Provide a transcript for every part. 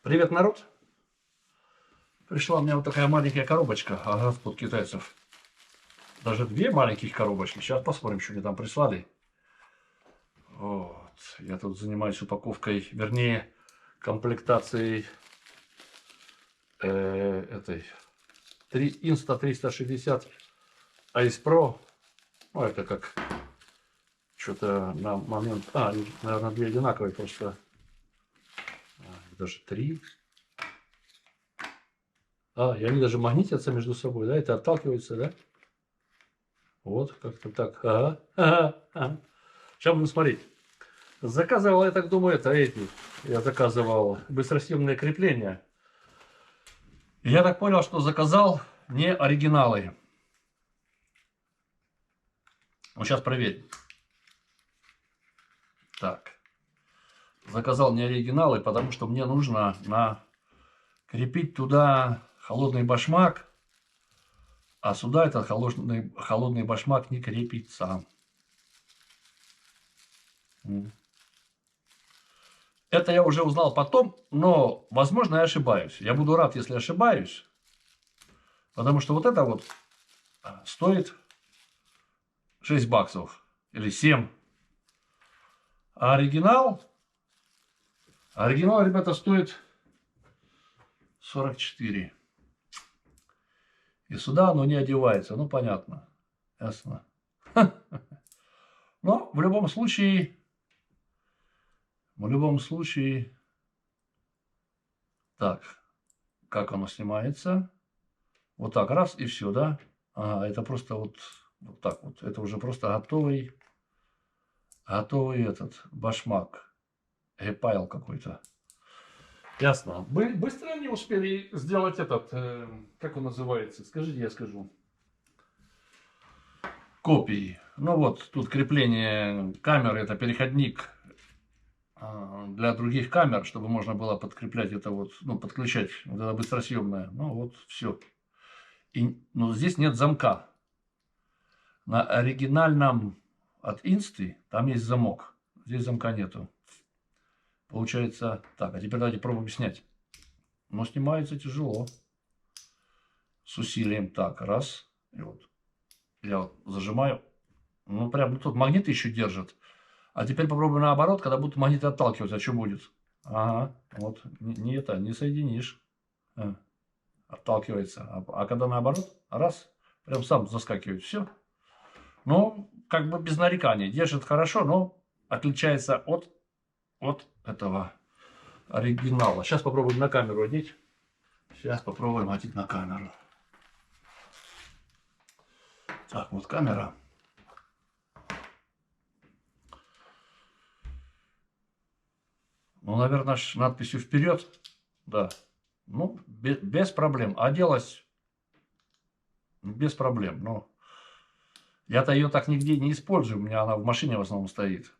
Привет, народ! Пришла мне вот такая маленькая коробочка от китайцев. Даже две маленьких коробочки. Сейчас посмотрим, что они там прислали. Вот. Я тут занимаюсь упаковкой, вернее, комплектацией этой Insta360 Ice Pro. Ну, это как что-то на момент... наверное, две одинаковые просто. Даже три. И они даже магнитятся между собой, да? Это отталкивается, да? Вот, как-то так. Ага. Сейчас будем смотреть. Заказывал, я так думаю, Я заказывал быстросъемные крепления. И я так понял, что заказал не оригиналы. Ну, сейчас проверим. Так. Заказал не оригиналы, потому что мне нужно крепить туда холодный башмак. А сюда этот холодный башмак не крепится. Это я уже узнал потом, но, возможно, я ошибаюсь. Я буду рад, если ошибаюсь. Потому что вот это вот стоит 6 баксов. Или 7. А оригинал, ребята, стоит 44. И сюда оно не одевается. Ну, понятно. Ясно. Но в любом случае... Так, как оно снимается? Вот так, раз, и все, да? Это просто вот так вот. Это уже просто готовый этот башмак. Гепайл какой-то. Ясно. Быстро они успели сделать этот, как он называется? Скажите, я скажу. Копии. Ну вот, тут крепление камеры, это переходник для других камер, чтобы можно было подкреплять это вот, ну, подключать вот это быстросъемное. Ну вот, все. Но здесь нет замка. На оригинальном от Инсты там есть замок. Здесь замка нету. Получается так. А теперь давайте пробуем снять. Но снимается тяжело. С усилием. Так, раз. И вот. Я вот зажимаю. Ну, прям тут магниты еще держат. А теперь попробуем наоборот, когда будут магниты отталкиваться. А что будет? Ага. Вот. Не соединишь. Отталкивается. А когда наоборот, раз. Прям сам заскакивает. Все. Ну, как бы без нареканий. Держит хорошо, но отличается от этого оригинала. Сейчас попробуем на камеру одеть. На камеру. Так, вот камера. Ну, наверное, с надписью вперед. Да. Ну, без проблем. Оделась без проблем. Но я-то ее так нигде не использую. У меня она в машине в основном стоит.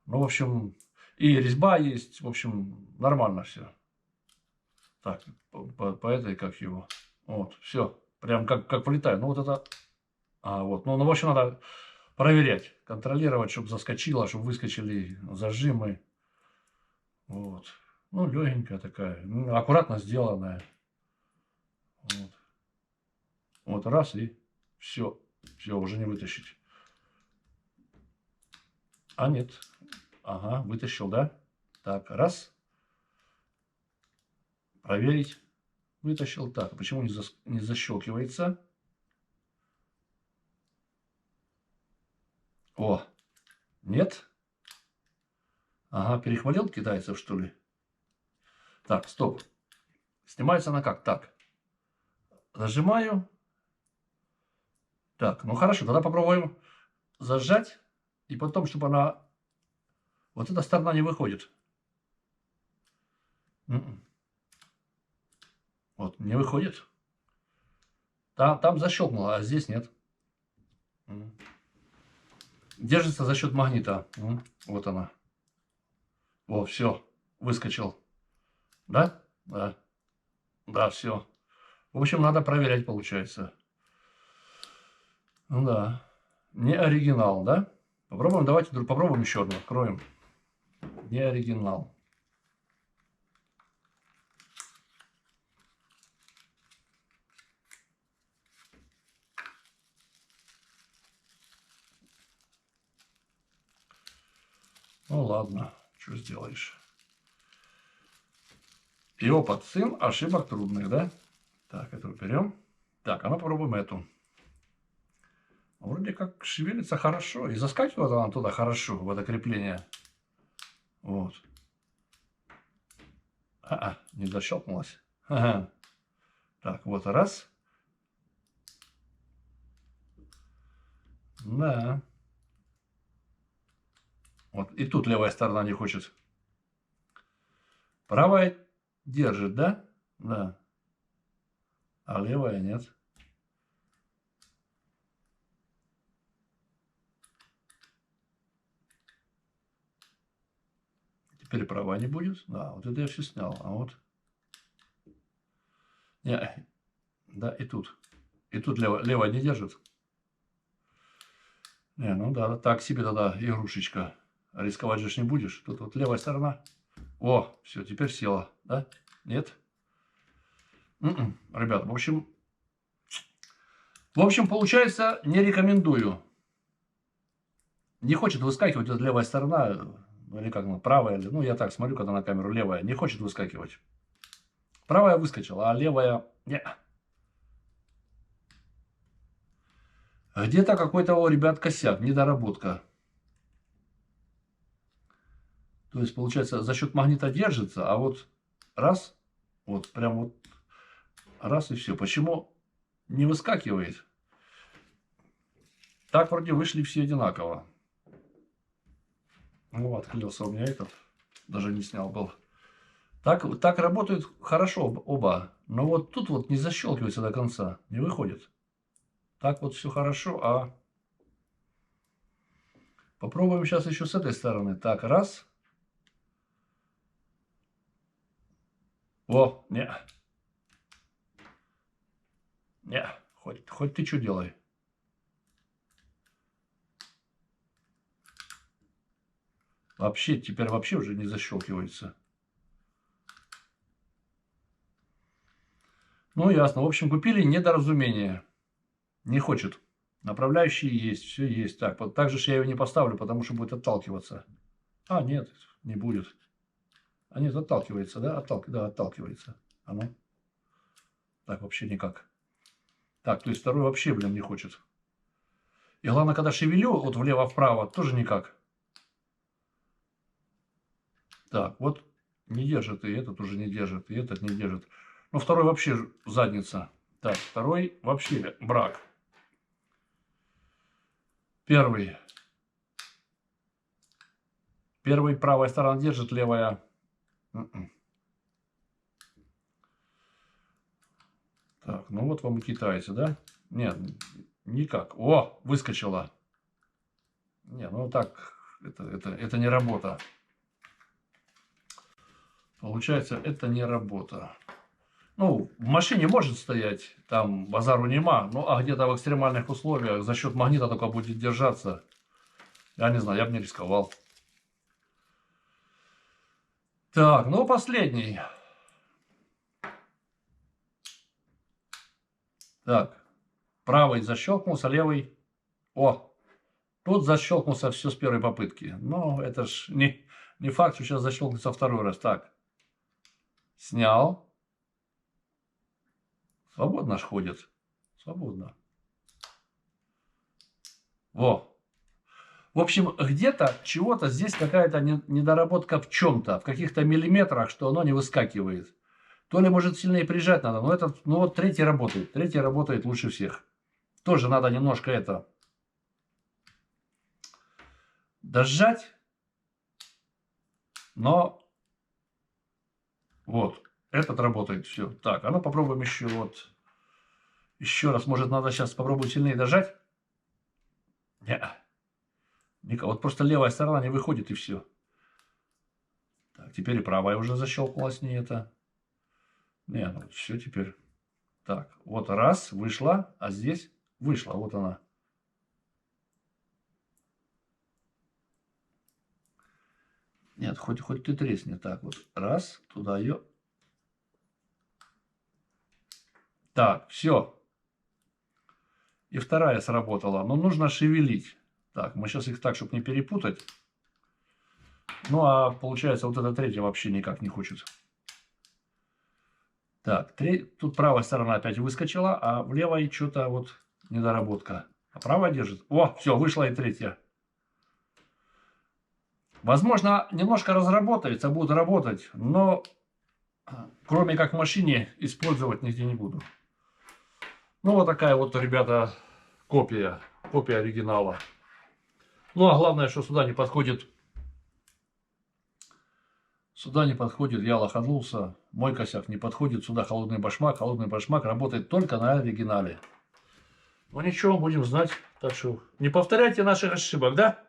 Ну, в общем, и резьба есть. В общем, нормально все. Так, по этой, как его. Вот, все. Прям как влетает. Ну, вот это... вот. Ну, в общем, надо проверять, контролировать, чтобы заскочило, чтобы выскочили зажимы. Вот. Ну, легенькая такая. Ну, аккуратно сделанная. Вот. Вот раз и все. Все, уже не вытащить. А нет. Ага, вытащил, да? Так, раз. Проверить. Вытащил. Так, почему не защелкивается? О, нет. Ага, перехвалил китайцев, что ли? Так, стоп. Снимается она как? Так. Зажимаю. Так, ну хорошо, тогда попробуем зажать. И потом, чтобы она... Вот эта сторона не выходит. Вот, не выходит. Там защелкнуло, а здесь нет. Держится за счет магнита. Вот она. О, все, выскочил. Да? Да. Да, все. В общем, надо проверять, получается. Ну да. Не оригинал, да? Попробуем, давайте попробуем еще одну. Откроем. Не оригинал. Ну ладно, что сделаешь. И опыт сын ошибок трудных, да? Так, это уберем. Так, а ну попробуем эту. Вроде как шевелится хорошо. И заскакивает она туда хорошо, в это крепление. Вот. Не защелкнулась. Ага. Так, вот раз. Да. Вот. И тут левая сторона не хочет. Правая держит, да? Да. А левая нет. Теперь правая не будет. Да, вот это я все снял. А вот. Не, да, и тут. И тут левая не держит. Не, ну да, так себе тогда игрушечка. Рисковать же не будешь. Тут вот левая сторона. О, все, теперь села, да? Нет? Ребят, в общем, получается, не рекомендую. Не хочет выскакивать вот левая сторона, или как она, правая, ну я так смотрю, когда на камеру, левая, не хочет выскакивать. Правая выскочила, а левая не. Где-то какой-то у ребят косяк, недоработка. То есть, получается, за счет магнита держится, а вот раз, вот прям вот раз и все. Почему не выскакивает? Так вроде вышли все одинаково. Ну, отклеился у меня этот, даже не снял был. Так работают хорошо оба, но вот тут вот не защелкивается до конца, не выходит. Так вот все хорошо, а попробуем сейчас еще с этой стороны. Так, раз. О, не. Не, хоть ты что делай. Вообще, теперь вообще уже не защелкивается. Ну, ясно. В общем, купили недоразумение. Не хочет. Направляющие есть, все есть. Так, вот так же я ее не поставлю, потому что будет отталкиваться. А, нет, не будет. А нет, отталкивается, да? Да, отталкивается. А ну. Так, вообще никак. Так, то есть второй вообще, блин, не хочет. И главное, когда шевелю, вот влево-вправо, тоже никак. Так, вот не держит, и этот уже не держит, и этот не держит. Ну, второй вообще задница. Так, второй вообще брак. Первый правая сторона держит, левая. Так, ну вот вам и китайцы, да? Нет, никак. О, выскочила. Не, ну так, это не работа. Получается, это не работа. Ну, в машине может стоять, там базару нема, ну, а где-то в экстремальных условиях за счет магнита только будет держаться. Я не знаю, я бы не рисковал. Так, ну, последний. Так, правый защелкнулся, левый. О, тут защелкнулся все с первой попытки. Но это ж не факт, что сейчас защелкнется второй раз. Так, снял. Свободно ж ходит. Свободно. Во. В общем, где-то чего-то здесь какая-то недоработка в чем-то, в каких-то миллиметрах, что оно не выскакивает. То ли, может, сильнее прижать надо, но этот, ну вот третий работает. Третий работает лучше всех. Тоже надо немножко это дожать. Но вот, этот работает. Все. Так, а ну попробуем еще вот. Еще раз, может, надо сейчас попробовать сильнее дожать? Не, вот просто левая сторона не выходит и все. Так, теперь и правая уже защелкнулась, не это. Не, ну все теперь. Так, вот раз, вышла, а здесь вышла, вот она. Нет, хоть ты тресни. Так, вот раз, туда ее. Так, все. И вторая сработала. Но нужно шевелить. Так, мы сейчас их так, чтобы не перепутать. Ну, а получается, вот эта третья вообще никак не хочет. Так, тут правая сторона опять выскочила, а в левой что-то вот недоработка. А правая держит. О, все, вышла и третья. Возможно, немножко разработается, будет работать, но кроме как в машине использовать нигде не буду. Ну, вот такая вот, ребята, копия оригинала. Ну, а главное, что сюда не подходит. Сюда не подходит, я лоханулся, мой косяк не подходит, сюда холодный башмак. Холодный башмак работает только на оригинале. Ну ничего, будем знать. Так что не повторяйте наших ошибок, да?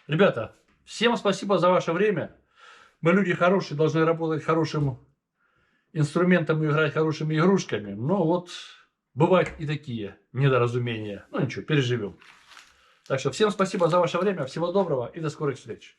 Ребята, всем спасибо за ваше время. Мы люди хорошие, должны работать хорошим инструментом и играть хорошими игрушками. Но вот бывают и такие недоразумения. Ну ничего, переживем. Так что всем спасибо за ваше время, всего доброго и до скорых встреч.